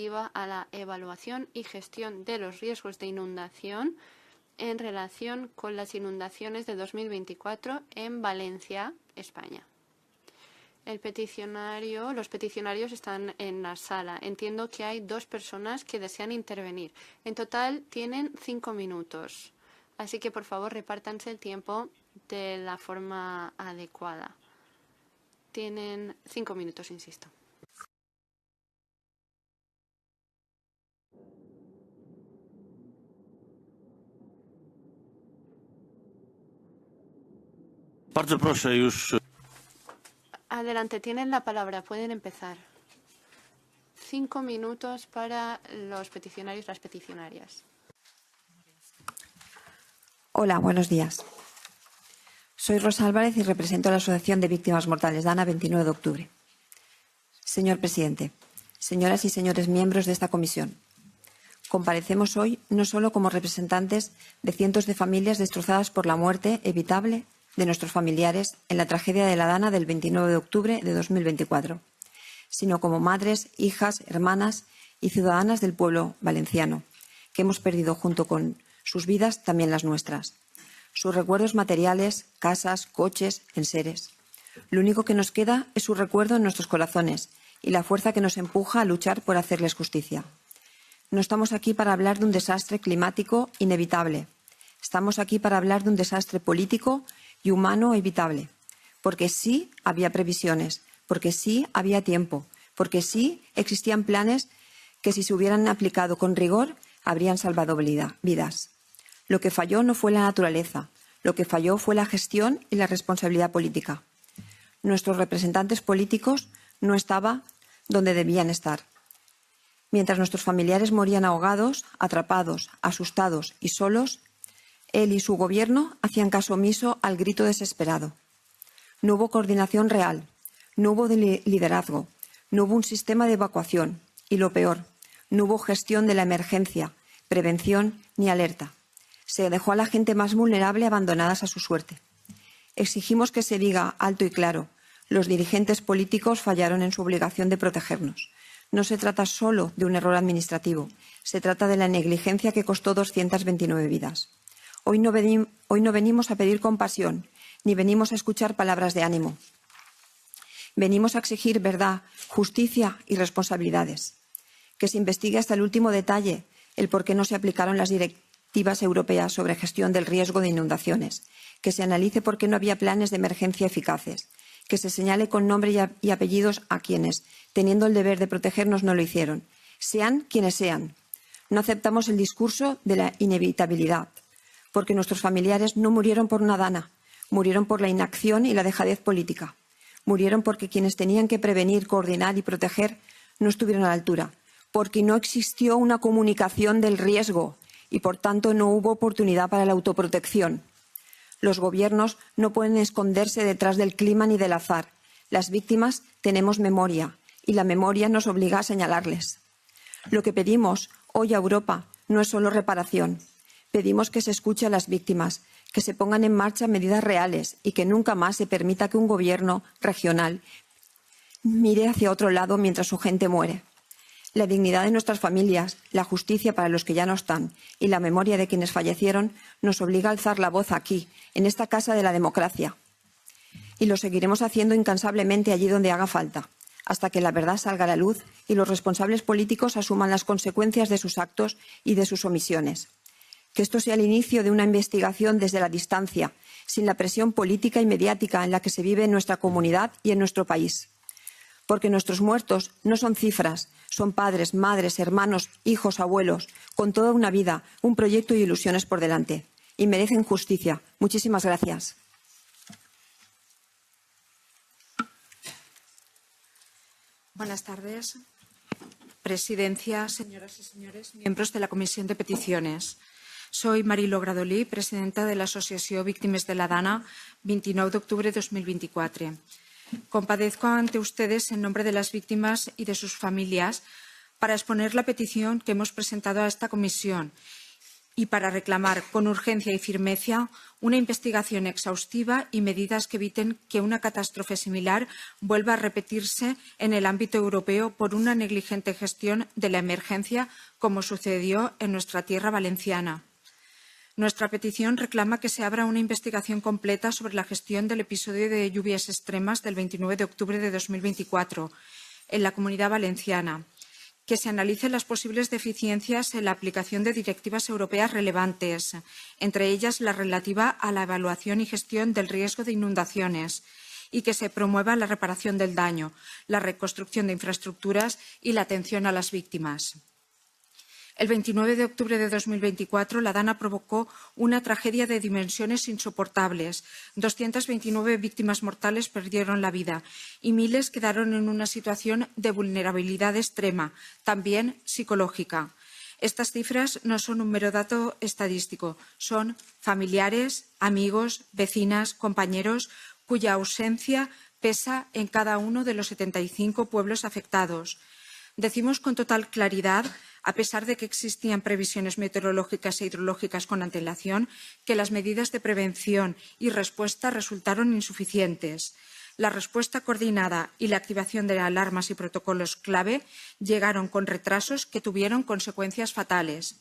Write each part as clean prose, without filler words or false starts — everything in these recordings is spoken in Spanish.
relativa a la evaluación y gestión de los riesgos de inundación en relación con las inundaciones de 2024 en Valencia, España. Los peticionarios están en la sala. Entiendo que hay 2 personas que desean intervenir. En total tienen 5 minutos. Así que, por favor, repártanse el tiempo de la forma adecuada. Tienen 5 minutos, insisto. Bardzo proszę już. Adelante, tienen la palabra. Pueden empezar. 5 minutos para los peticionarios y las peticionarias. Hola, buenos días. Soy Rosa Álvarez y represento a la Asociación de Víctimas Mortales Dana 29 de octubre. Señor presidente, señoras y señores miembros de esta comisión, comparecemos hoy no solo como representantes de cientos de familias destrozadas por la muerte evitable de nuestros familiares en la tragedia de la Dana del 29 de octubre de 2024, sino como madres, hijas, hermanas y ciudadanas del pueblo valenciano, que hemos perdido junto con sus vidas también las nuestras. Sus recuerdos materiales, casas, coches, enseres. Lo único que nos queda es su recuerdo en nuestros corazones y la fuerza que nos empuja a luchar por hacerles justicia. No estamos aquí para hablar de un desastre climático inevitable. Estamos aquí para hablar de un desastre político y humano evitable. Porque sí había previsiones, porque sí había tiempo, porque sí existían planes que si se hubieran aplicado con rigor habrían salvado vidas. Lo que falló no fue la naturaleza, lo que falló fue la gestión y la responsabilidad política. Nuestros representantes políticos no estaban donde debían estar. Mientras nuestros familiares morían ahogados, atrapados, asustados y solos, él y su gobierno hacían caso omiso al grito desesperado. No hubo coordinación real, no hubo liderazgo, no hubo un sistema de evacuación y, lo peor, no hubo gestión de la emergencia, prevención ni alerta. Se dejó a la gente más vulnerable abandonadas a su suerte. Exigimos que se diga alto y claro, los dirigentes políticos fallaron en su obligación de protegernos. No se trata solo de un error administrativo, se trata de la negligencia que costó 229 vidas. Hoy no venimos a pedir compasión, ni venimos a escuchar palabras de ánimo. Venimos a exigir verdad, justicia y responsabilidades. Que se investigue hasta el último detalle el por qué no se aplicaron las directivas europeas sobre gestión del riesgo de inundaciones. Que se analice por qué no había planes de emergencia eficaces. Que se señale con nombre y apellidos a quienes, teniendo el deber de protegernos, no lo hicieron. Sean quienes sean. No aceptamos el discurso de la inevitabilidad, porque nuestros familiares no murieron por una Dana, murieron por la inacción y la dejadez política. Murieron porque quienes tenían que prevenir, coordinar y proteger no estuvieron a la altura, porque no existió una comunicación del riesgo y, por tanto, no hubo oportunidad para la autoprotección. Los gobiernos no pueden esconderse detrás del clima ni del azar. Las víctimas tenemos memoria y la memoria nos obliga a señalarles. Lo que pedimos hoy a Europa no es solo reparación. Pedimos que se escuche a las víctimas, que se pongan en marcha medidas reales y que nunca más se permita que un gobierno regional mire hacia otro lado mientras su gente muere. La dignidad de nuestras familias, la justicia para los que ya no están y la memoria de quienes fallecieron nos obliga a alzar la voz aquí, en esta casa de la democracia. Y lo seguiremos haciendo incansablemente allí donde haga falta, hasta que la verdad salga a la luz y los responsables políticos asuman las consecuencias de sus actos y de sus omisiones. Que esto sea el inicio de una investigación desde la distancia, sin la presión política y mediática en la que se vive en nuestra comunidad y en nuestro país. Porque nuestros muertos no son cifras, son padres, madres, hermanos, hijos, abuelos, con toda una vida, un proyecto y ilusiones por delante. Y merecen justicia. Muchísimas gracias. Buenas tardes. Presidencia, señoras y señores, miembros de la Comisión de Peticiones. Soy Marilo Gradolí, presidenta de l'Associació Víctimes de la Dana, 29 de octubre de 2024. Compadezco ante ustedes en nombre de las víctimas y de sus familias para exponer la petición que hemos presentado a esta comisión y para reclamar con urgencia y firmeza una investigación exhaustiva y medidas que eviten que una catástrofe similar vuelva a repetirse en el ámbito europeo por una negligente gestión de la emergencia, como sucedió en nuestra tierra valenciana. Nuestra petición reclama que se abra una investigación completa sobre la gestión del episodio de lluvias extremas del 29 de octubre de 2024 en la Comunidad Valenciana, que se analicen las posibles deficiencias en la aplicación de directivas europeas relevantes, entre ellas la relativa a la evaluación y gestión del riesgo de inundaciones, y que se promueva la reparación del daño, la reconstrucción de infraestructuras y la atención a las víctimas. El 29 de octubre de 2024, la Dana provocó una tragedia de dimensiones insoportables. 229 víctimas mortales perdieron la vida y miles quedaron en una situación de vulnerabilidad extrema, también psicológica. Estas cifras no son un mero dato estadístico, son familiares, amigos, vecinas, compañeros, cuya ausencia pesa en cada uno de los 75 pueblos afectados. Decimos con total claridad, a pesar de que existían previsiones meteorológicas e hidrológicas con antelación, que las medidas de prevención y respuesta resultaron insuficientes. La respuesta coordinada y la activación de alarmas y protocolos clave llegaron con retrasos que tuvieron consecuencias fatales.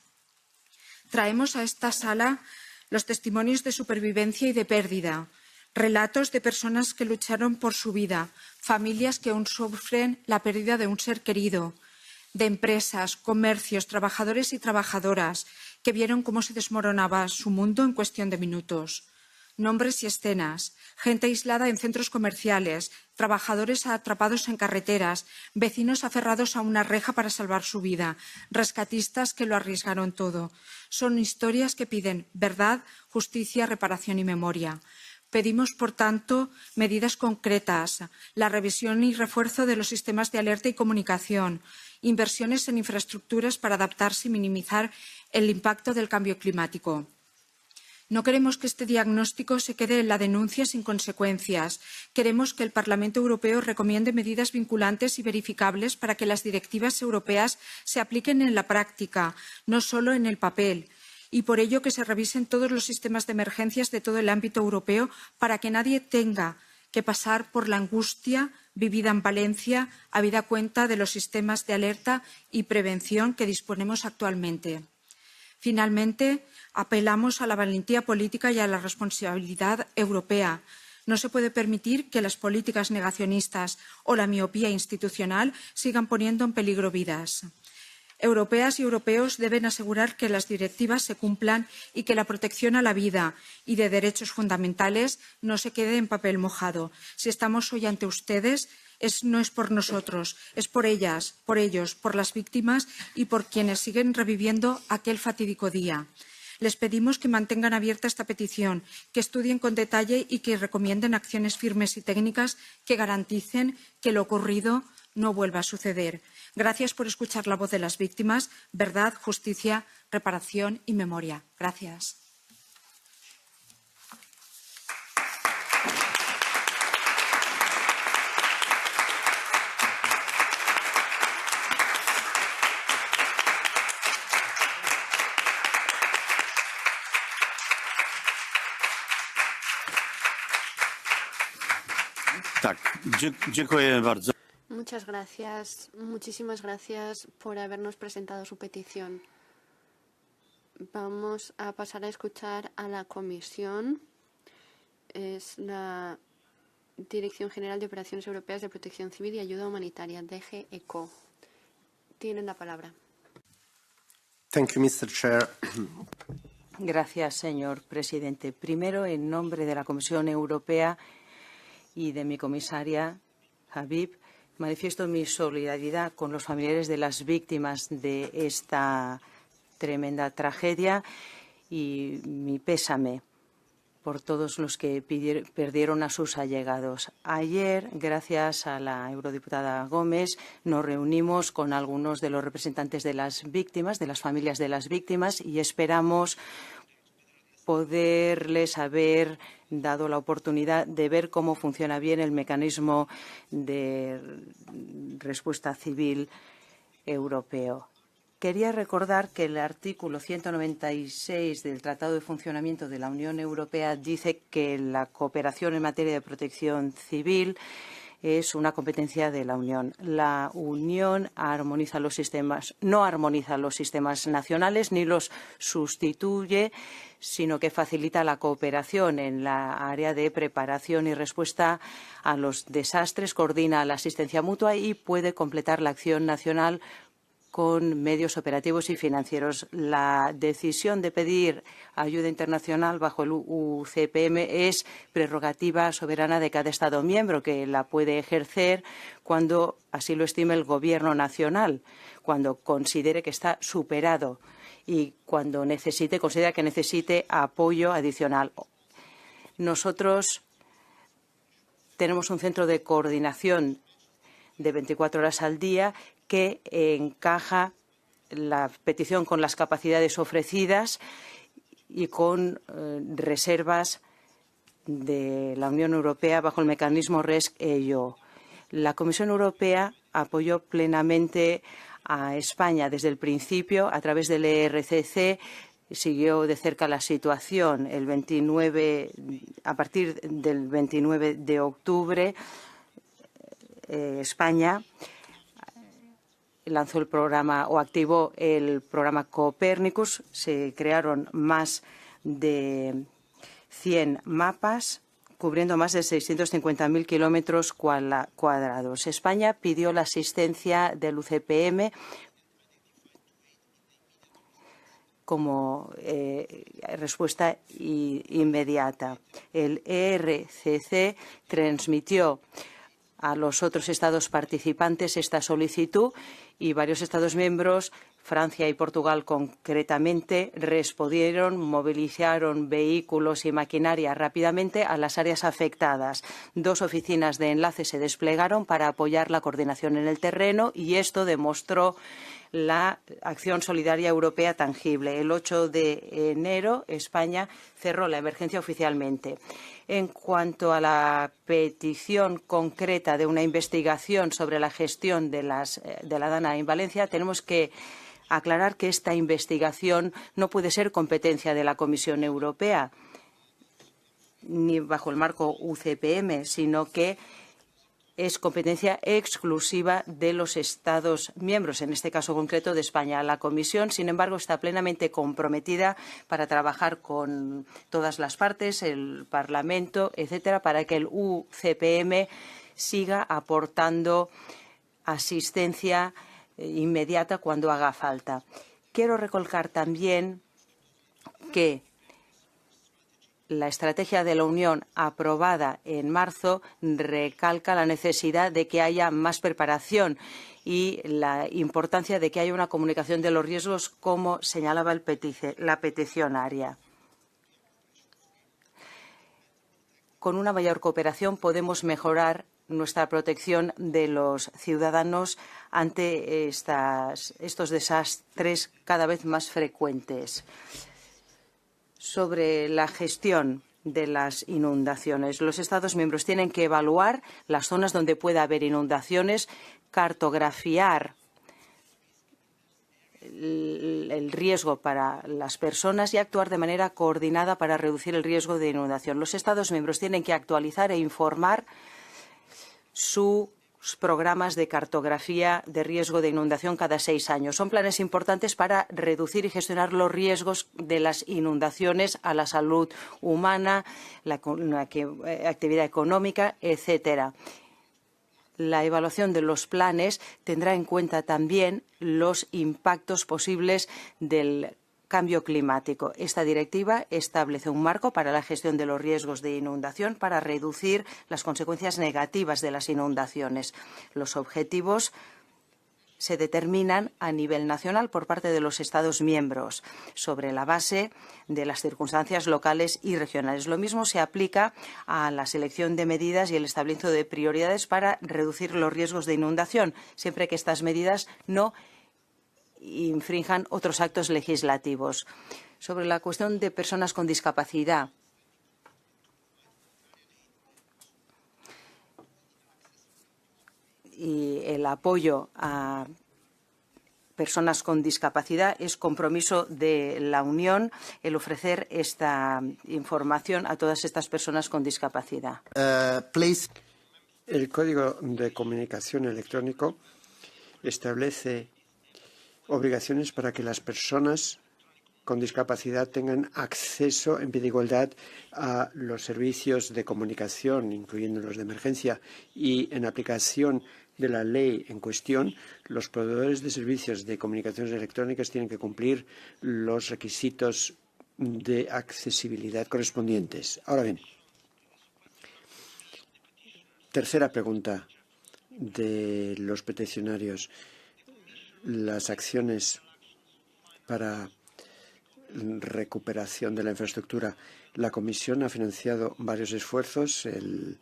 Traemos a esta sala los testimonios de supervivencia y de pérdida, relatos de personas que lucharon por su vida, familias que aún sufren la pérdida de un ser querido, de empresas, comercios, trabajadores y trabajadoras que vieron cómo se desmoronaba su mundo en cuestión de minutos. Nombres y escenas, gente aislada en centros comerciales, trabajadores atrapados en carreteras, vecinos aferrados a una reja para salvar su vida, rescatistas que lo arriesgaron todo. Son historias que piden verdad, justicia, reparación y memoria. Pedimos, por tanto, medidas concretas, la revisión y refuerzo de los sistemas de alerta y comunicación, inversiones en infraestructuras para adaptarse y minimizar el impacto del cambio climático. No queremos que este diagnóstico se quede en la denuncia sin consecuencias. Queremos que el Parlamento Europeo recomiende medidas vinculantes y verificables para que las directivas europeas se apliquen en la práctica, no solo en el papel. Y por ello que se revisen todos los sistemas de emergencias de todo el ámbito europeo para que nadie tenga que pasar por la angustia vivida en Valencia, habida cuenta de los sistemas de alerta y prevención que disponemos actualmente. Finalmente, apelamos a la valentía política y a la responsabilidad europea. No se puede permitir que las políticas negacionistas o la miopía institucional sigan poniendo en peligro vidas. Europeas y europeos deben asegurar que las directivas se cumplan y que la protección a la vida y de derechos fundamentales no se quede en papel mojado. Si estamos hoy ante ustedes, no es por nosotros, es por ellas, por ellos, por las víctimas y por quienes siguen reviviendo aquel fatídico día. Les pedimos que mantengan abierta esta petición, que estudien con detalle y que recomienden acciones firmes y técnicas que garanticen que lo ocurrido no vuelva a suceder. Gracias por escuchar la voz de las víctimas. Verdad, justicia, reparación y memoria. Gracias. Tak, dziękuję bardzo. Muchas gracias, muchísimas gracias por habernos presentado su petición. Vamos a pasar a escuchar a la comisión. Es la Dirección General de Operaciones Europeas de Protección Civil y Ayuda Humanitaria, DG ECO. Tienen la palabra. Thank you, Mr. Chair. Gracias, señor presidente. Primero, en nombre de la Comisión Europea y de mi comisaria, Habib, manifiesto mi solidaridad con los familiares de las víctimas de esta tremenda tragedia y mi pésame por todos los que perdieron a sus allegados. Ayer, gracias a la eurodiputada Gómez, nos reunimos con algunos de los representantes de las víctimas, de las familias de las víctimas, y esperamos poderles haber dado la oportunidad de ver cómo funciona bien el mecanismo de respuesta civil europeo. Quería recordar que el artículo 196 del Tratado de Funcionamiento de la Unión Europea dice que la cooperación en materia de protección civil es una competencia de la Unión. La Unión no armoniza los sistemas nacionales ni los sustituye, sino que facilita la cooperación en la área de preparación y respuesta a los desastres, coordina la asistencia mutua y puede completar la acción nacional con medios operativos y financieros. La decisión de pedir ayuda internacional bajo el UCPM es prerrogativa soberana de cada Estado miembro, que la puede ejercer cuando así lo estime el Gobierno nacional, cuando considere que está superado y cuando considera que necesite apoyo adicional. Nosotros tenemos un centro de coordinación de 24 horas al día que encaja la petición con las capacidades ofrecidas y con reservas de la Unión Europea bajo el mecanismo RESC-EU. La Comisión Europea apoyó plenamente a España desde el principio a través del ERCC. Siguió de cerca la situación a partir del 29 de octubre. España lanzó el programa o activó el programa Copernicus. Se crearon más de 100 mapas cubriendo más de 650.000 kilómetros cuadrados. España pidió la asistencia del UCPM como respuesta inmediata. El ERCC transmitió a los otros Estados participantes esta solicitud y varios Estados miembros, Francia y Portugal concretamente, respondieron, movilizaron vehículos y maquinaria rápidamente a las áreas afectadas. 2 oficinas de enlace se desplegaron para apoyar la coordinación en el terreno y esto demostró la acción solidaria europea tangible. El 8 de enero, España cerró la emergencia oficialmente. En cuanto a la petición concreta de una investigación sobre la gestión de la DANA en Valencia, tenemos que aclarar que esta investigación no puede ser competencia de la Comisión Europea ni bajo el marco UCPM, sino que es competencia exclusiva de los Estados miembros, en este caso concreto de España. La Comisión, sin embargo, está plenamente comprometida para trabajar con todas las partes, el Parlamento, etcétera, para que el UCPM siga aportando asistencia inmediata cuando haga falta. Quiero recalcar también que la estrategia de la Unión aprobada en marzo recalca la necesidad de que haya más preparación y la importancia de que haya una comunicación de los riesgos, como señalaba la peticionaria. Con una mayor cooperación podemos mejorar nuestra protección de los ciudadanos ante estos desastres cada vez más frecuentes. Sobre la gestión de las inundaciones, los Estados miembros tienen que evaluar las zonas donde pueda haber inundaciones, cartografiar el riesgo para las personas y actuar de manera coordinada para reducir el riesgo de inundación. Los Estados miembros tienen que actualizar e informar sus programas de cartografía de riesgo de inundación cada 6 años. Son planes importantes para reducir y gestionar los riesgos de las inundaciones a la salud humana, la actividad económica, etcétera. La evaluación de los planes tendrá en cuenta también los impactos posibles del cambio climático. Esta directiva establece un marco para la gestión de los riesgos de inundación para reducir las consecuencias negativas de las inundaciones. Los objetivos se determinan a nivel nacional por parte de los Estados miembros sobre la base de las circunstancias locales y regionales. Lo mismo se aplica a la selección de medidas y el establecimiento de prioridades para reducir los riesgos de inundación, siempre que estas medidas no infrinjan otros actos legislativos. Sobre la cuestión de personas con discapacidad, y el apoyo a personas con discapacidad. Es compromiso de la Unión el ofrecer esta información a todas estas personas con discapacidad. Please. El Código de Comunicación Electrónico establece obligaciones para que las personas con discapacidad tengan acceso en pie de igualdad a los servicios de comunicación, incluyendo los de emergencia, y en aplicación de la ley en cuestión, los proveedores de servicios de comunicaciones electrónicas tienen que cumplir los requisitos de accesibilidad correspondientes. Ahora bien, tercera pregunta de los peticionarios. Las acciones para recuperación de la infraestructura. La Comisión ha financiado varios esfuerzos. El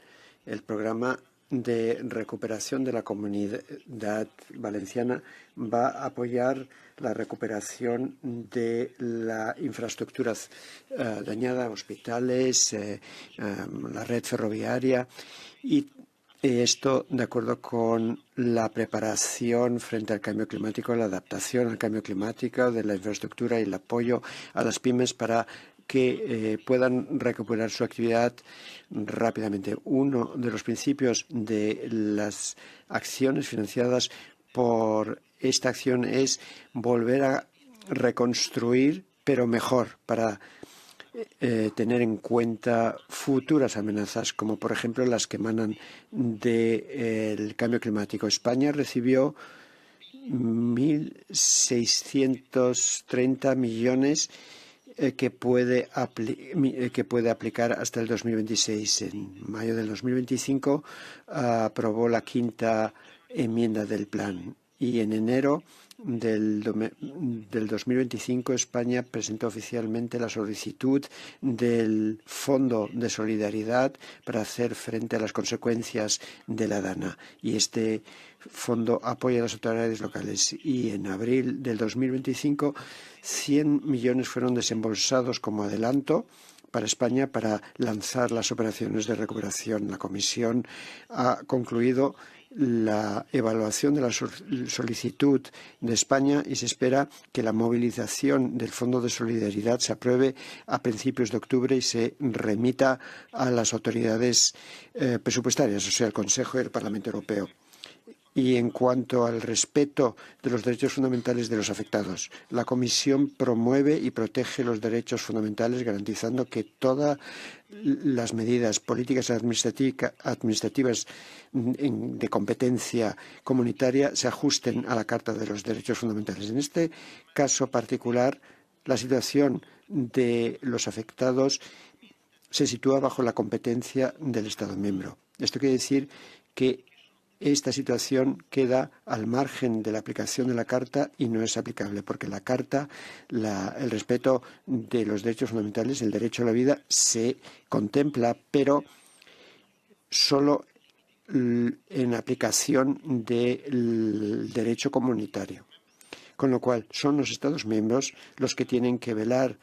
programa de recuperación de la Comunidad Valenciana va a apoyar la recuperación de la infraestructura dañada, hospitales, la red ferroviaria, y esto de acuerdo con la preparación frente al cambio climático, la adaptación al cambio climático de la infraestructura y el apoyo a las pymes para que puedan recuperar su actividad rápidamente. Uno de los principios de las acciones financiadas por esta acción es volver a reconstruir, pero mejor, para tener en cuenta futuras amenazas, como por ejemplo las que emanan del cambio climático. España recibió 1.630 millones que puede aplicar hasta el 2026. En mayo del 2025 aprobó la quinta enmienda del plan y en enero del 2025 España presentó oficialmente la solicitud del Fondo de Solidaridad para hacer frente a las consecuencias de la DANA, y este fondo apoya a las autoridades locales. Y en abril del 2025 100 millones fueron desembolsados como adelanto para España para lanzar las operaciones de recuperación. La Comisión ha concluido la evaluación de la solicitud de España y se espera que la movilización del Fondo de Solidaridad se apruebe a principios de octubre y se remita a las autoridades presupuestarias, o sea, el Consejo y el Parlamento Europeo. Y en cuanto al respeto de los derechos fundamentales de los afectados, la Comisión promueve y protege los derechos fundamentales, garantizando que todas las medidas políticas administrativas de competencia comunitaria se ajusten a la Carta de los Derechos Fundamentales. En este caso particular, la situación de los afectados se sitúa bajo la competencia del Estado miembro. Esto quiere decir que esta situación queda al margen de la aplicación de la Carta y no es aplicable, porque la Carta, el respeto de los derechos fundamentales, el derecho a la vida, se contempla, pero solo en aplicación del derecho comunitario. Con lo cual, son los Estados miembros los que tienen que velar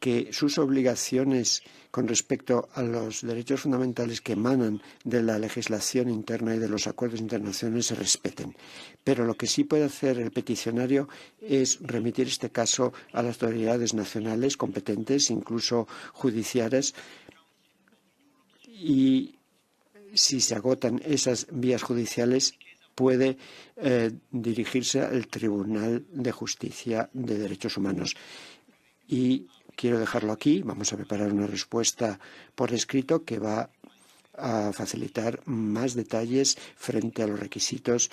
que sus obligaciones con respecto a los derechos fundamentales que emanan de la legislación interna y de los acuerdos internacionales se respeten. Pero lo que sí puede hacer el peticionario es remitir este caso a las autoridades nacionales competentes, incluso judiciales, y si se agotan esas vías judiciales puede dirigirse al Tribunal de Justicia de Derechos Humanos. Y quiero dejarlo aquí. Vamos a preparar una respuesta por escrito que va a facilitar más detalles frente a los requisitos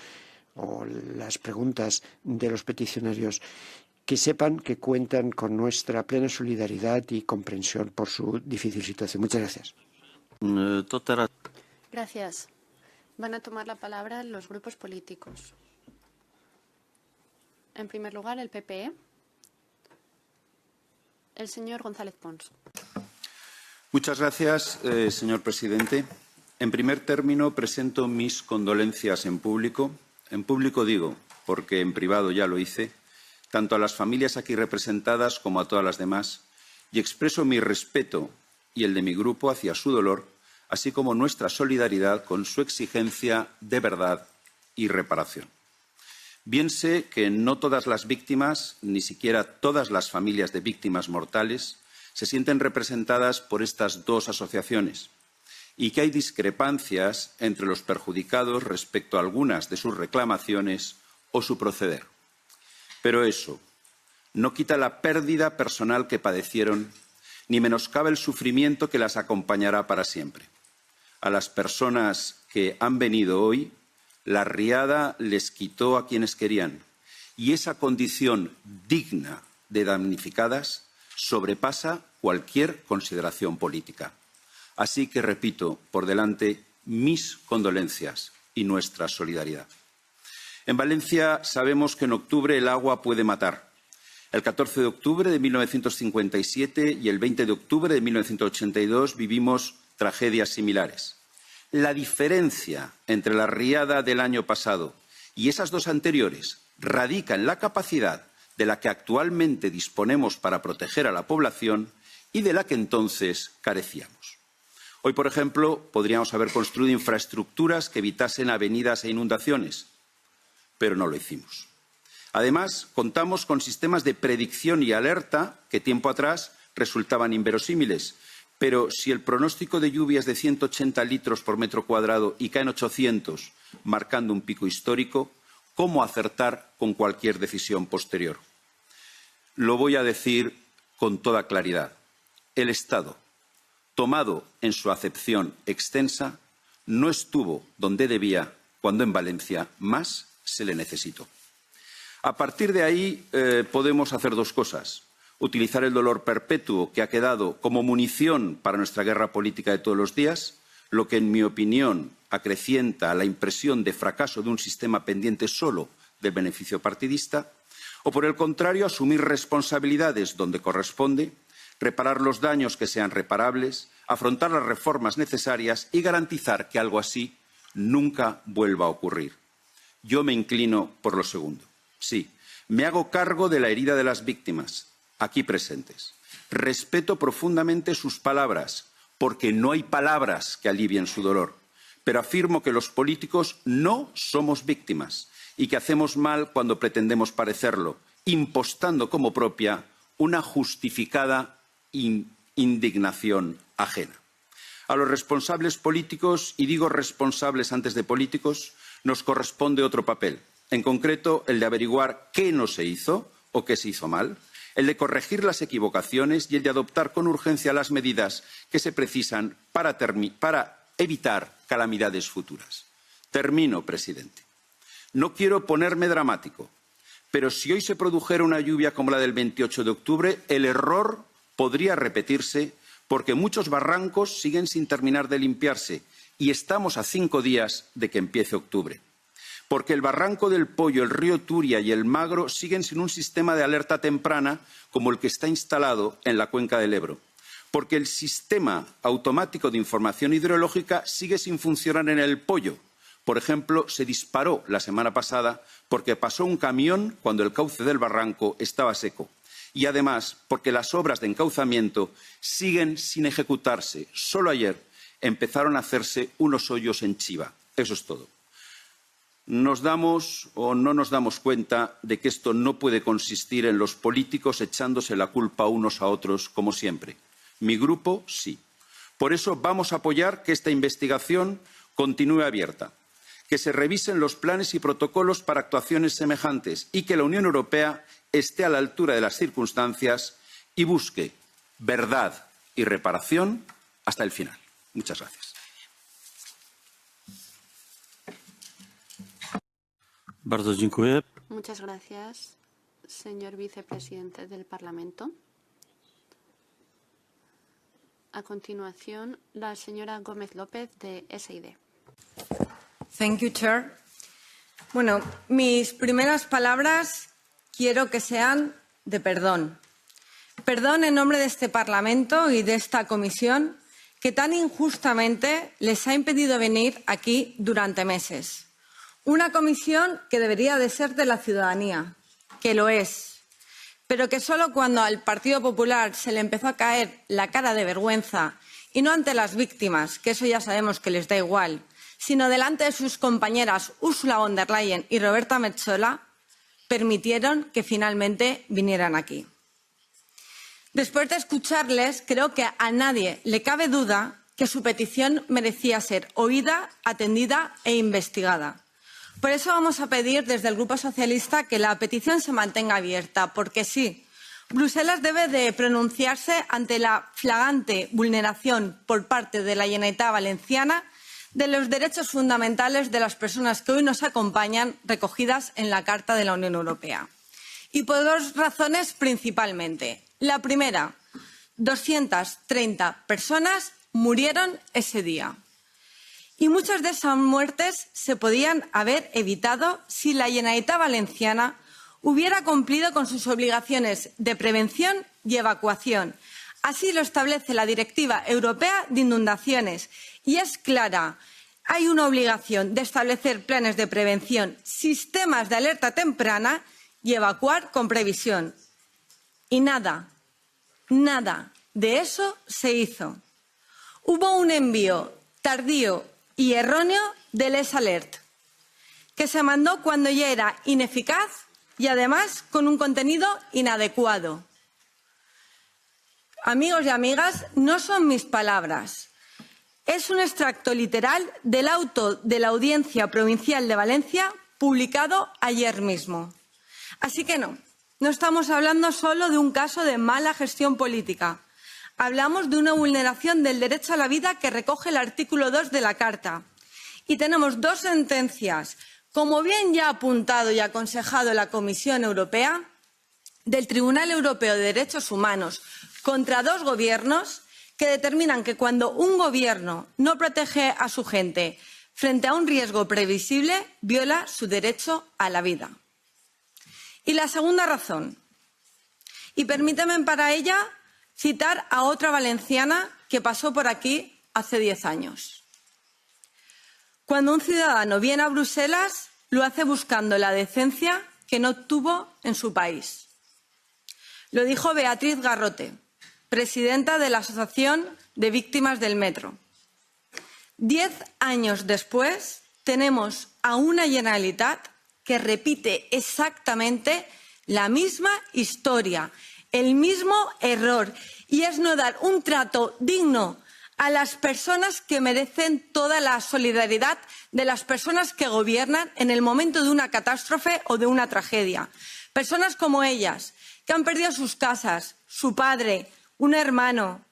o las preguntas de los peticionarios. Que sepan que cuentan con nuestra plena solidaridad y comprensión por su difícil situación. Muchas gracias. Gracias. Van a tomar la palabra los grupos políticos. En primer lugar, el PPE. El señor González Pons. Muchas gracias, señor presidente. En primer término, presento mis condolencias en público. En público digo, porque en privado ya lo hice, tanto a las familias aquí representadas como a todas las demás, y expreso mi respeto y el de mi grupo hacia su dolor, así como nuestra solidaridad con su exigencia de verdad y reparación. Bien sé que no todas las víctimas, ni siquiera todas las familias de víctimas mortales, se sienten representadas por estas dos asociaciones y que hay discrepancias entre los perjudicados respecto a algunas de sus reclamaciones o su proceder. Pero eso no quita la pérdida personal que padecieron ni menoscaba el sufrimiento que las acompañará para siempre. A las personas que han venido hoy, la riada les quitó a quienes querían y esa condición digna de damnificadas sobrepasa cualquier consideración política. Así que repito por delante mis condolencias y nuestra solidaridad. En Valencia sabemos que en octubre el agua puede matar. El 14 de octubre de 1957 y el 20 de octubre de 1982 vivimos tragedias similares. La diferencia entre la riada del año pasado y esas dos anteriores radica en la capacidad de la que actualmente disponemos para proteger a la población y de la que entonces carecíamos. Hoy, por ejemplo, podríamos haber construido infraestructuras que evitasen avenidas e inundaciones, pero no lo hicimos. Además, contamos con sistemas de predicción y alerta que tiempo atrás resultaban inverosímiles, pero si el pronóstico de lluvia es de 180 litros por metro cuadrado y caen 800, marcando un pico histórico, ¿cómo acertar con cualquier decisión posterior? Lo voy a decir con toda claridad. El Estado, tomado en su acepción extensa, no estuvo donde debía cuando en Valencia más se le necesitó. A partir de ahí podemos hacer dos cosas. Utilizar el dolor perpetuo que ha quedado como munición para nuestra guerra política de todos los días, lo que, en mi opinión, acrecienta la impresión de fracaso de un sistema pendiente solo del beneficio partidista, o, por el contrario, asumir responsabilidades donde corresponde, reparar los daños que sean reparables, afrontar las reformas necesarias y garantizar que algo así nunca vuelva a ocurrir. Yo me inclino por lo segundo. Sí, me hago cargo de la herida de las víctimas, aquí presentes. Respeto profundamente sus palabras, porque no hay palabras que alivien su dolor. Pero afirmo que los políticos no somos víctimas y que hacemos mal cuando pretendemos parecerlo, impostando como propia una justificada indignación ajena. A los responsables políticos, y digo responsables antes de políticos, nos corresponde otro papel. En concreto, el de averiguar qué no se hizo o qué se hizo mal, el de corregir las equivocaciones y el de adoptar con urgencia las medidas que se precisan para evitar calamidades futuras. Termino, presidente. No quiero ponerme dramático, pero si hoy se produjera una lluvia como la del 28 de octubre, el error podría repetirse porque muchos barrancos siguen sin terminar de limpiarse y estamos a 5 días de que empiece octubre. Porque el Barranco del Pollo, el río Turia y el Magro siguen sin un sistema de alerta temprana como el que está instalado en la cuenca del Ebro. Porque el sistema automático de información hidrológica sigue sin funcionar en el Pollo. Por ejemplo, se disparó la semana pasada porque pasó un camión cuando el cauce del barranco estaba seco. Y además, porque las obras de encauzamiento siguen sin ejecutarse. Solo ayer empezaron a hacerse unos hoyos en Chiva. Eso es todo. Nos damos o no nos damos cuenta de que esto no puede consistir en los políticos echándose la culpa unos a otros, como siempre. Mi grupo, sí. Por eso vamos a apoyar que esta investigación continúe abierta, que se revisen los planes y protocolos para actuaciones semejantes y que la Unión Europea esté a la altura de las circunstancias y busque verdad y reparación hasta el final. Muchas gracias. Bardzo dziękuję. Muchas gracias, señor vicepresidente del Parlamento. A continuación, la señora Gómez López, de SID. Thank you, Chair. Bueno, mis primeras palabras quiero que sean de perdón. Perdón en nombre de este Parlamento y de esta comisión que tan injustamente les ha impedido venir aquí durante meses. Una comisión que debería de ser de la ciudadanía, que lo es, pero que solo cuando al Partido Popular se le empezó a caer la cara de vergüenza, y no ante las víctimas, que eso ya sabemos que les da igual, sino delante de sus compañeras Ursula von der Leyen y Roberta Metsola, permitieron que finalmente vinieran aquí. Después de escucharles, creo que a nadie le cabe duda que su petición merecía ser oída, atendida e investigada. Por eso vamos a pedir desde el Grupo Socialista que la petición se mantenga abierta, porque sí, Bruselas debe de pronunciarse ante la flagrante vulneración por parte de la Generalitat Valenciana de los derechos fundamentales de las personas que hoy nos acompañan recogidas en la Carta de la Unión Europea. Y por dos razones principalmente. La primera, 230 personas murieron ese día. Y muchas de esas muertes se podían haber evitado si la Generalitat Valenciana hubiera cumplido con sus obligaciones de prevención y evacuación. Así lo establece la Directiva Europea de Inundaciones y es clara. Hay una obligación de establecer planes de prevención, sistemas de alerta temprana y evacuar con previsión. Y nada de eso se hizo. Hubo un envío tardío y erróneo del S-Alert, que se mandó cuando ya era ineficaz y además con un contenido inadecuado. Amigos y amigas, no son mis palabras. Es un extracto literal del auto de la Audiencia Provincial de Valencia publicado ayer mismo. Así que no estamos hablando solo de un caso de mala gestión política. Hablamos de una vulneración del derecho a la vida que recoge el artículo 2 de la Carta. Y tenemos dos sentencias, como bien ya ha apuntado y aconsejado la Comisión Europea, del Tribunal Europeo de Derechos Humanos contra dos gobiernos que determinan que cuando un gobierno no protege a su gente frente a un riesgo previsible, viola su derecho a la vida. Y la segunda razón, y permítame para ella citar a otra valenciana que pasó por aquí hace 10 años. Cuando un ciudadano viene a Bruselas, lo hace buscando la decencia que no tuvo en su país. Lo dijo Beatriz Garrote, presidenta de la Asociación de Víctimas del Metro. 10 años después, tenemos a una Generalitat que repite exactamente la misma historia, el mismo error, y es no dar un trato digno a las personas que merecen toda la solidaridad de las personas que gobiernan en el momento de una catástrofe o de una tragedia. Personas como ellas, que han perdido sus casas, su padre, un hermano,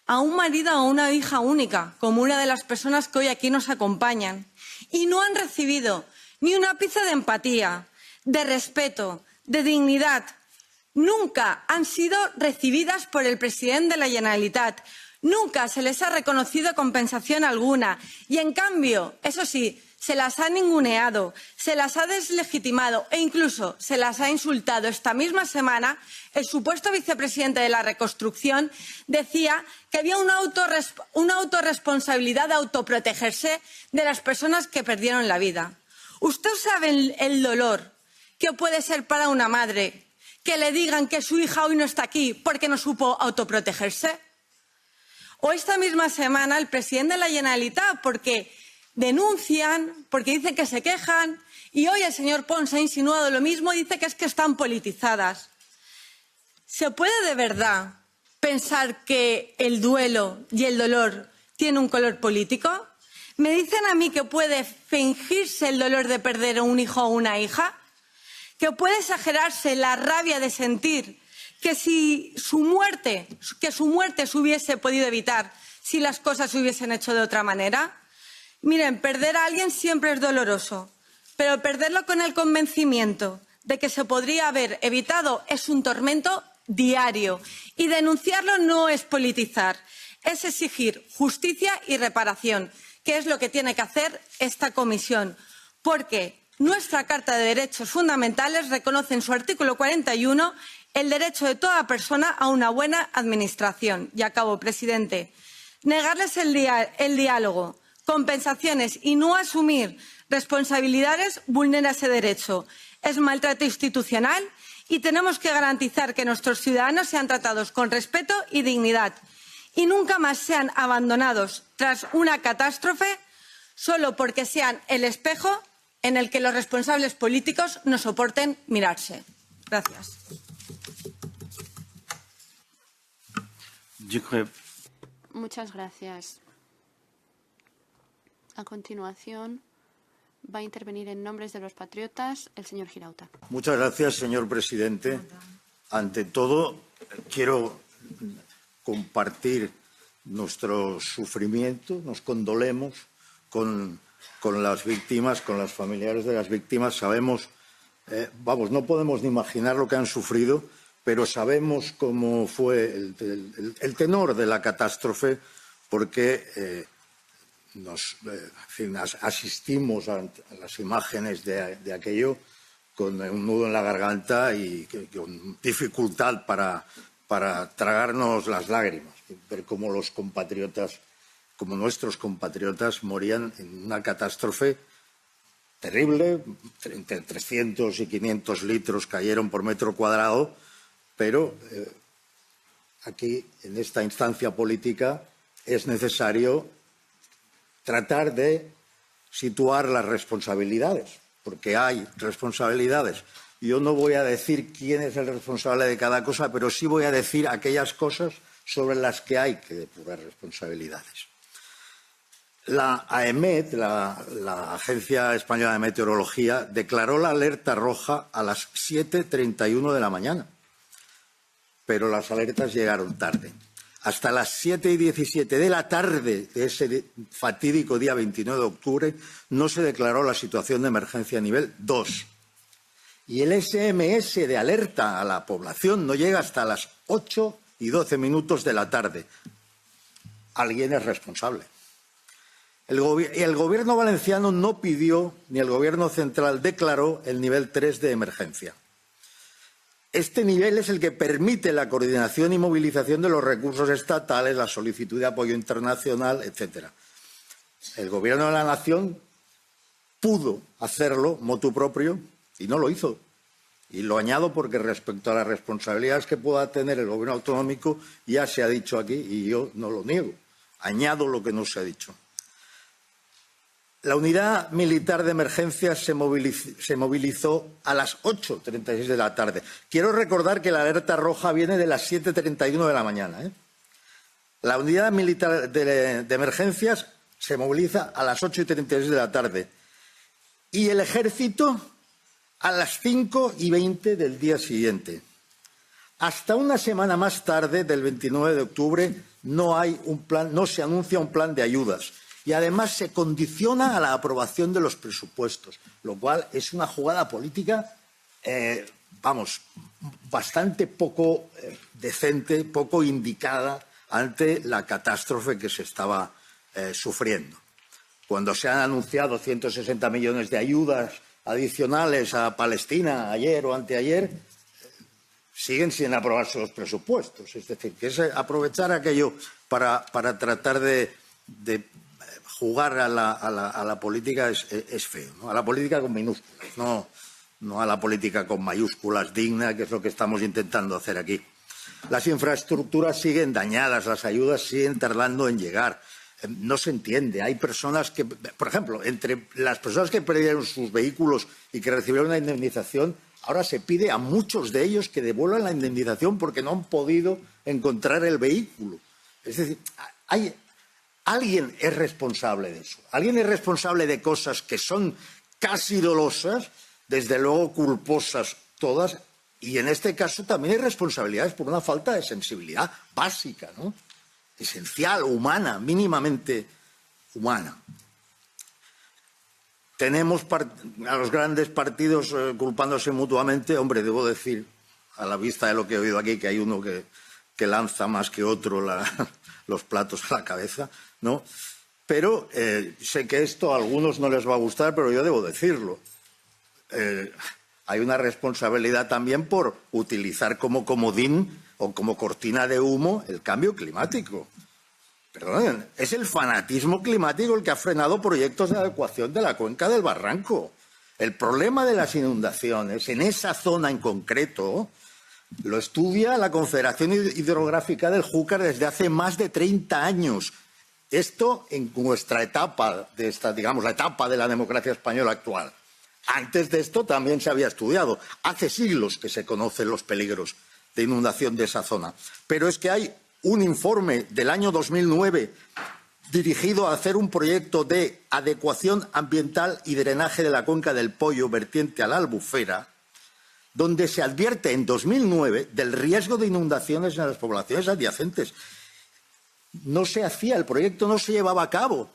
a un marido o a una hija única, como una de las personas que hoy aquí nos acompañan, y no han recibido ni un ápice de empatía, de respeto, de dignidad. Nunca han sido recibidas por el presidente de la Generalitat. Nunca se les ha reconocido compensación alguna. Y, en cambio, eso sí, se las ha ninguneado, se las ha deslegitimado e incluso se las ha insultado. Esta misma semana, el supuesto vicepresidente de la reconstrucción decía que había una autorresponsabilidad de autoprotegerse de las personas que perdieron la vida. ¿Usted sabe el dolor que puede ser para una madre que le digan que su hija hoy no está aquí porque no supo autoprotegerse? O esta misma semana el presidente de la Generalitat, porque denuncian, porque dicen que se quejan, y hoy el señor Pons ha insinuado lo mismo, dice que es que están politizadas. ¿Se puede de verdad pensar que el duelo y el dolor tienen un color político? ¿Me dicen a mí que puede fingirse el dolor de perder a un hijo o una hija? ¿Que puede exagerarse la rabia de sentir que su muerte se hubiese podido evitar si las cosas se hubiesen hecho de otra manera? Miren, perder a alguien siempre es doloroso, pero perderlo con el convencimiento de que se podría haber evitado es un tormento diario. Y denunciarlo no es politizar, es exigir justicia y reparación, que es lo que tiene que hacer esta comisión, porque nuestra Carta de Derechos Fundamentales reconoce en su artículo 41 el derecho de toda persona a una buena administración. Y acabo, presidente. Negarles el diálogo, compensaciones y no asumir responsabilidades vulnera ese derecho. Es maltrato institucional y tenemos que garantizar que nuestros ciudadanos sean tratados con respeto y dignidad y nunca más sean abandonados tras una catástrofe solo porque sean el espejo en el que los responsables políticos no soporten mirarse. Gracias. Dziękuję. Muchas gracias. A continuación, va a intervenir en nombre de los patriotas el señor Girauta. Muchas gracias, señor presidente. Ante todo, quiero compartir nuestro sufrimiento. Nos condolemos con las víctimas, con los familiares de las víctimas. Sabemos, no podemos ni imaginar lo que han sufrido, pero sabemos cómo fue el tenor de la catástrofe, porque asistimos a las imágenes de aquello con un nudo en la garganta y con dificultad para tragarnos las lágrimas, ver cómo nuestros compatriotas morían en una catástrofe terrible. Entre 300 y 500 litros cayeron por metro cuadrado, pero aquí, en esta instancia política, es necesario tratar de situar las responsabilidades, porque hay responsabilidades. Yo no voy a decir quién es el responsable de cada cosa, pero sí voy a decir aquellas cosas sobre las que hay que depurar responsabilidades. La AEMET, la Agencia Española de Meteorología, declaró la alerta roja a las 7:31 de la mañana, pero las alertas llegaron tarde. Hasta las 7:17 de la tarde de ese fatídico día 29 de octubre no se declaró la situación de emergencia nivel 2. Y el SMS de alerta a la población no llega hasta las 8:12 de la tarde. Alguien es responsable. El Gobierno valenciano no pidió, ni el Gobierno central declaró el nivel 3 de emergencia. Este nivel es el que permite la coordinación y movilización de los recursos estatales, la solicitud de apoyo internacional, etc. El Gobierno de la Nación pudo hacerlo motu proprio y no lo hizo. Y lo añado porque respecto a las responsabilidades que pueda tener el Gobierno autonómico ya se ha dicho aquí y yo no lo niego. Añado lo que no se ha dicho. La unidad militar de emergencias se movilizó a las 8:36 de la tarde. Quiero recordar que la alerta roja viene de las 7:31 de la mañana. La unidad militar de emergencias se moviliza a las 8:36 de la tarde. Y el ejército a las 5:20 del día siguiente. Hasta una semana más tarde, del 29 de octubre, no se anuncia un plan de ayudas. Y además se condiciona a la aprobación de los presupuestos, lo cual es una jugada política, bastante poco decente, poco indicada ante la catástrofe que se estaba sufriendo. Cuando se han anunciado 160 millones de ayudas adicionales a Palestina ayer o anteayer, siguen sin aprobarse los presupuestos. Es decir, que es aprovechar aquello para tratar de jugar a la política es feo, ¿no? A la política con minúsculas, no a la política con mayúsculas digna, que es lo que estamos intentando hacer aquí. Las infraestructuras siguen dañadas, las ayudas siguen tardando en llegar. No se entiende. Hay personas que, por ejemplo, entre las personas que perdieron sus vehículos y que recibieron una indemnización, ahora se pide a muchos de ellos que devuelvan la indemnización porque no han podido encontrar el vehículo. Es decir, alguien es responsable de eso. Alguien es responsable de cosas que son casi dolosas, desde luego culposas todas, y en este caso también hay responsabilidades por una falta de sensibilidad básica, ¿no? Esencial, humana, mínimamente humana. Tenemos a los grandes partidos culpándose mutuamente. Hombre, debo decir, a la vista de lo que he oído aquí, que hay uno que lanza más que otro los platos a la cabeza, ¿no? Pero sé que esto a algunos no les va a gustar, pero yo debo decirlo. Hay una responsabilidad también por utilizar como comodín o como cortina de humo el cambio climático. Perdonen, es el fanatismo climático el que ha frenado proyectos de adecuación de la cuenca del Barranco. El problema de las inundaciones en esa zona en concreto lo estudia la Confederación Hidrográfica del Júcar desde hace más de 30 años. Esto en nuestra etapa, digamos, la etapa de la democracia española actual. Antes de esto también se había estudiado. Hace siglos que se conocen los peligros de inundación de esa zona. Pero es que hay un informe del año 2009 dirigido a hacer un proyecto de adecuación ambiental y drenaje de la cuenca del Poyo vertiente a la Albufera, donde se advierte en 2009 del riesgo de inundaciones en las poblaciones adyacentes. No se hacía, el proyecto no se llevaba a cabo,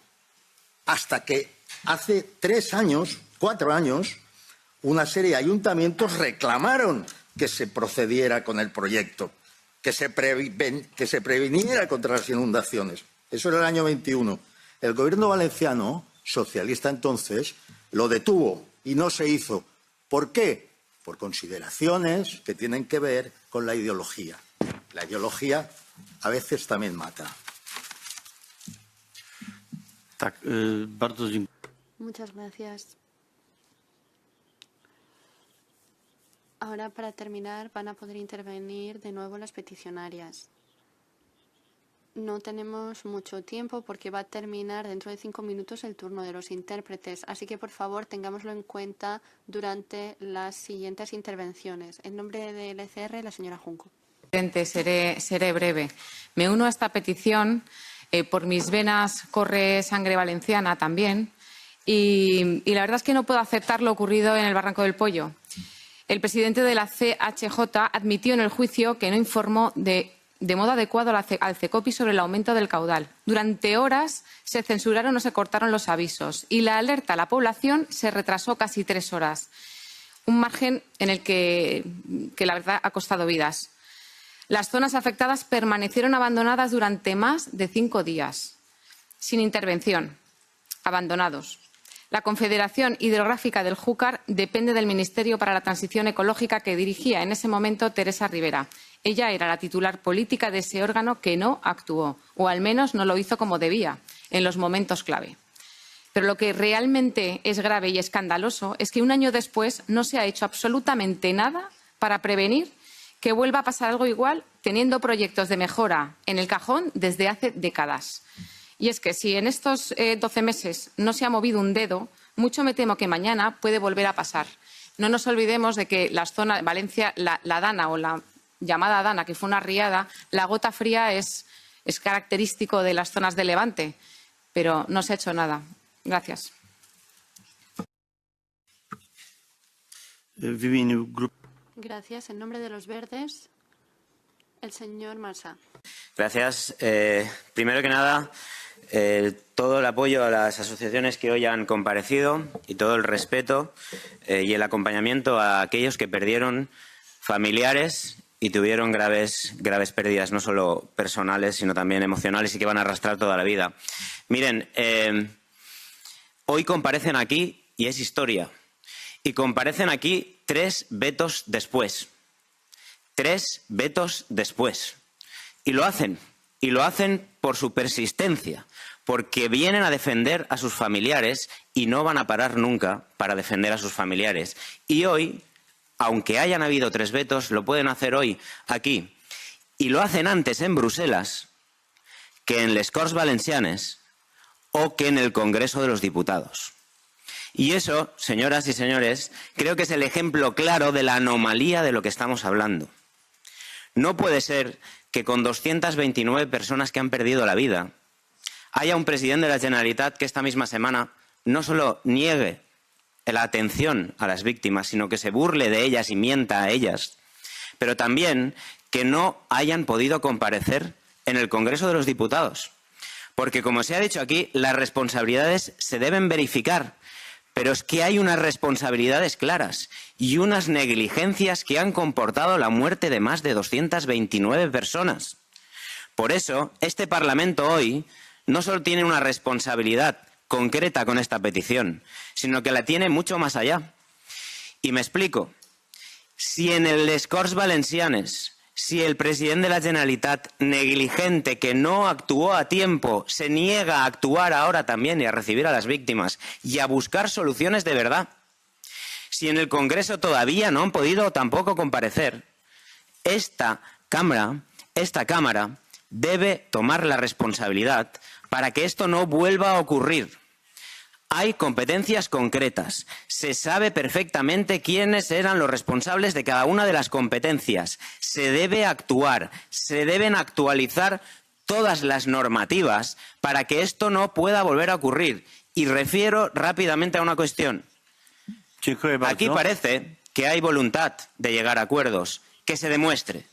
hasta que hace 3 años, 4 años, una serie de ayuntamientos reclamaron que se procediera con el proyecto, que se previniera contra las inundaciones. Eso era el año 21. El gobierno valenciano, socialista entonces, lo detuvo y no se hizo. ¿Por qué? Por consideraciones que tienen que ver con la ideología. La ideología a veces también mata. Muchas gracias. Ahora, para terminar, van a poder intervenir de nuevo las peticionarias. No tenemos mucho tiempo porque va a terminar dentro de 5 minutos el turno de los intérpretes. Así que, por favor, tengámoslo en cuenta durante las siguientes intervenciones. En nombre del ECR, la señora Junco. Seré breve. Me uno a esta petición. Por mis venas corre sangre valenciana también. Y la verdad es que no puedo aceptar lo ocurrido en el Barranco del Poyo. El presidente de la CHJ admitió en el juicio que no informó de modo adecuado al CECOPI sobre el aumento del caudal. Durante horas se censuraron o se cortaron los avisos y la alerta a la población se retrasó casi 3 horas. Un margen en el que la verdad ha costado vidas. Las zonas afectadas permanecieron abandonadas durante más de 5 días, sin intervención, abandonados. La Confederación Hidrográfica del Júcar depende del Ministerio para la Transición Ecológica que dirigía en ese momento Teresa Rivera. Ella era la titular política de ese órgano que no actuó, o al menos no lo hizo como debía, en los momentos clave. Pero lo que realmente es grave y escandaloso es que un año después no se ha hecho absolutamente nada para prevenir que vuelva a pasar algo igual, teniendo proyectos de mejora en el cajón desde hace décadas. Y es que si en estos 12 meses no se ha movido un dedo, mucho me temo que mañana puede volver a pasar. No nos olvidemos de que las zonas, Valencia, la Dana o la llamada Dana, que fue una riada, la gota fría es característico de las zonas de Levante, pero no se ha hecho nada. Gracias. Gracias. En nombre de los Verdes, el señor Marsá. Gracias. Primero que nada, todo el apoyo a las asociaciones que hoy han comparecido y todo el respeto y el acompañamiento a aquellos que perdieron familiares y tuvieron graves pérdidas, no solo personales, sino también emocionales y que van a arrastrar toda la vida. Miren, hoy comparecen aquí y es historia. Y comparecen aquí 3 vetos después. 3 vetos después. Y lo hacen por su persistencia, porque vienen a defender a sus familiares y no van a parar nunca para defender a sus familiares. Y hoy, aunque hayan habido 3 vetos, lo pueden hacer hoy aquí. Y lo hacen antes en Bruselas que en les Corts Valencianes o que en el Congreso de los Diputados. Y eso, señoras y señores, creo que es el ejemplo claro de la anomalía de lo que estamos hablando. No puede ser que con 229 personas que han perdido la vida haya un presidente de la Generalitat que esta misma semana no solo niegue la atención a las víctimas, sino que se burle de ellas y mienta a ellas, pero también que no hayan podido comparecer en el Congreso de los Diputados. Porque, como se ha dicho aquí, las responsabilidades se deben verificar, pero es que hay unas responsabilidades claras y unas negligencias que han comportado la muerte de más de 229 personas. Por eso, este Parlamento hoy no solo tiene una responsabilidad concreta con esta petición, sino que la tiene mucho más allá. Y me explico. Si en el les Corts Valencianes, si el presidente de la Generalitat, negligente, que no actuó a tiempo, se niega a actuar ahora también y a recibir a las víctimas y a buscar soluciones de verdad, si en el Congreso todavía no han podido tampoco comparecer, esta Cámara debe tomar la responsabilidad para que esto no vuelva a ocurrir. Hay competencias concretas. Se sabe perfectamente quiénes eran los responsables de cada una de las competencias. Se debe actuar, se deben actualizar todas las normativas para que esto no pueda volver a ocurrir. Y refiero rápidamente a una cuestión. Aquí parece que hay voluntad de llegar a acuerdos. Que se demuestre.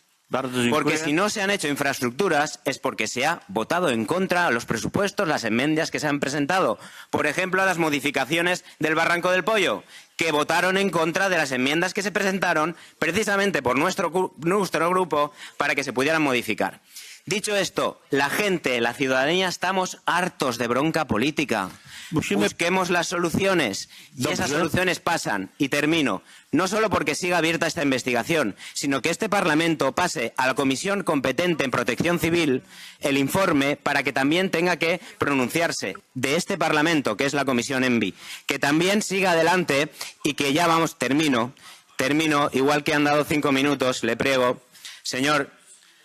Porque si no se han hecho infraestructuras es porque se ha votado en contra a los presupuestos, las enmiendas que se han presentado. Por ejemplo, a las modificaciones del Barranco del Pollo, que votaron en contra de las enmiendas que se presentaron precisamente por nuestro grupo para que se pudieran modificar. Dicho esto, la gente, la ciudadanía, estamos hartos de bronca política. Busquemos las soluciones y esas soluciones pasan, y termino, no solo porque siga abierta esta investigación, sino que este Parlamento pase a la Comisión competente en Protección Civil el informe para que también tenga que pronunciarse de este Parlamento, que es la Comisión ENVI, que también siga adelante y que ya vamos, termino, igual que han dado 5 minutos, le prego, señor.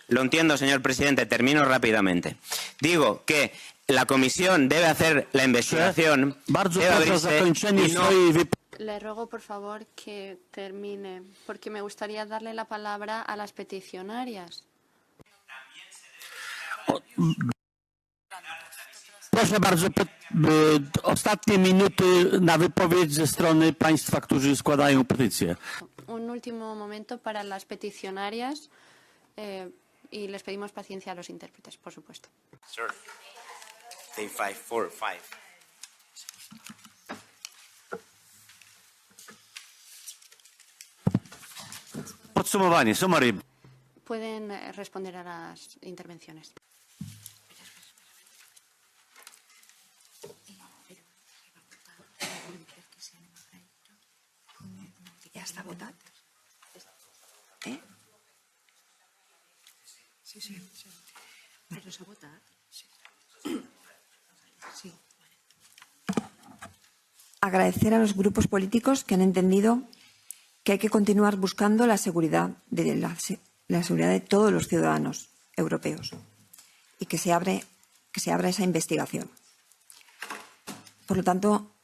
Lo entiendo, señor presidente. Termino rápidamente. Digo que la comisión debe hacer la investigación. Debe abrirse y no... Le ruego, por favor, que termine, porque me gustaría darle la palabra a las peticionarias. Proszę bardzo, ostatnie minuty na wypowiedź ze strony państwa, którzy składają petycję. Un último momento para las peticionarias. Y les pedimos paciencia a los intérpretes, por supuesto. Sir. Day 545. Podsumowanie, summary. Pueden responder a las intervenciones. Ja està votat? Sí. Pero se ha votado. Sí. Agradecer a los grupos políticos que han entendido que hay que continuar buscando la seguridad de todos los ciudadanos europeos y que se abra esa investigación. Por lo tanto,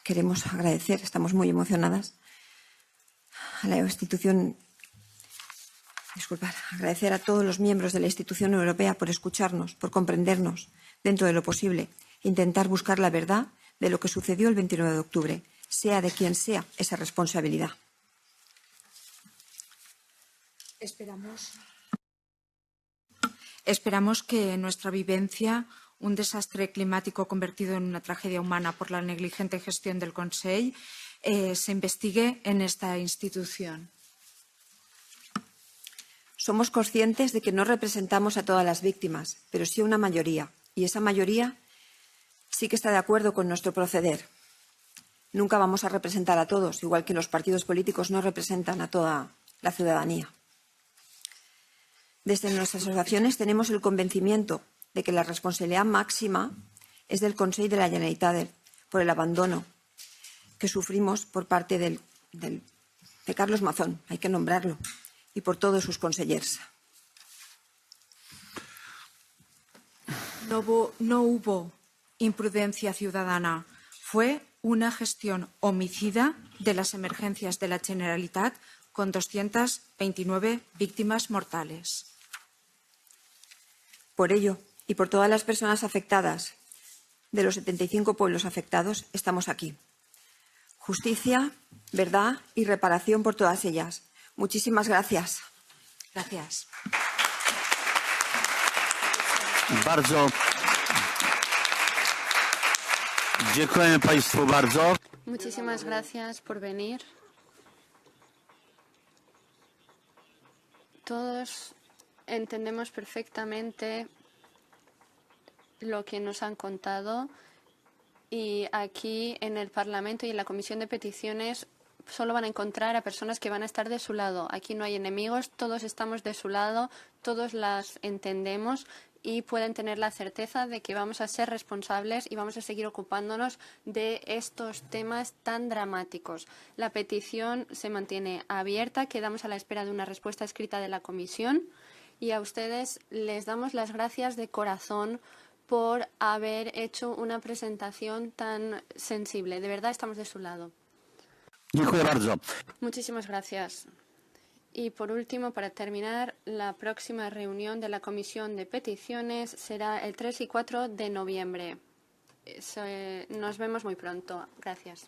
queremos agradecer, estamos muy emocionadas, a la institución. Agradecer a todos los miembros de la institución europea por escucharnos, por comprendernos dentro de lo posible, intentar buscar la verdad de lo que sucedió el 29 de octubre, sea de quien sea esa responsabilidad. Esperamos que en nuestra vivencia un desastre climático convertido en una tragedia humana por la negligente gestión del Consell se investigue en esta institución. Somos conscientes de que no representamos a todas las víctimas, pero sí a una mayoría. Y esa mayoría sí que está de acuerdo con nuestro proceder. Nunca vamos a representar a todos, igual que los partidos políticos no representan a toda la ciudadanía. Desde nuestras asociaciones tenemos el convencimiento de que la responsabilidad máxima es del Consell de la Generalitat por el abandono que sufrimos por parte de Carlos Mazón, hay que nombrarlo, y por todos sus consellers. No hubo imprudencia ciudadana. Fue una gestión homicida de las emergencias de la Generalitat con 229 víctimas mortales. Por ello, y por todas las personas afectadas, de los 75 pueblos afectados, estamos aquí. Justicia, verdad y reparación por todas ellas. Muchísimas gracias. Gracias. Bardzo. Dziękujemy Państwu bardzo. Muchísimas gracias por venir. Todos entendemos perfectamente lo que nos han contado y aquí en el Parlamento y en la Comisión de Peticiones solo van a encontrar a personas que van a estar de su lado. Aquí no hay enemigos, todos estamos de su lado, todos las entendemos y pueden tener la certeza de que vamos a ser responsables y vamos a seguir ocupándonos de estos temas tan dramáticos. La petición se mantiene abierta, quedamos a la espera de una respuesta escrita de la Comisión y a ustedes les damos las gracias de corazón por haber hecho una presentación tan sensible. De verdad estamos de su lado. Dziękuję bardzo. Muchísimas gracias. Y por último, para terminar, la próxima reunión de la Comisión de Peticiones será el 3 y 4 de noviembre. Nos vemos muy pronto. Gracias.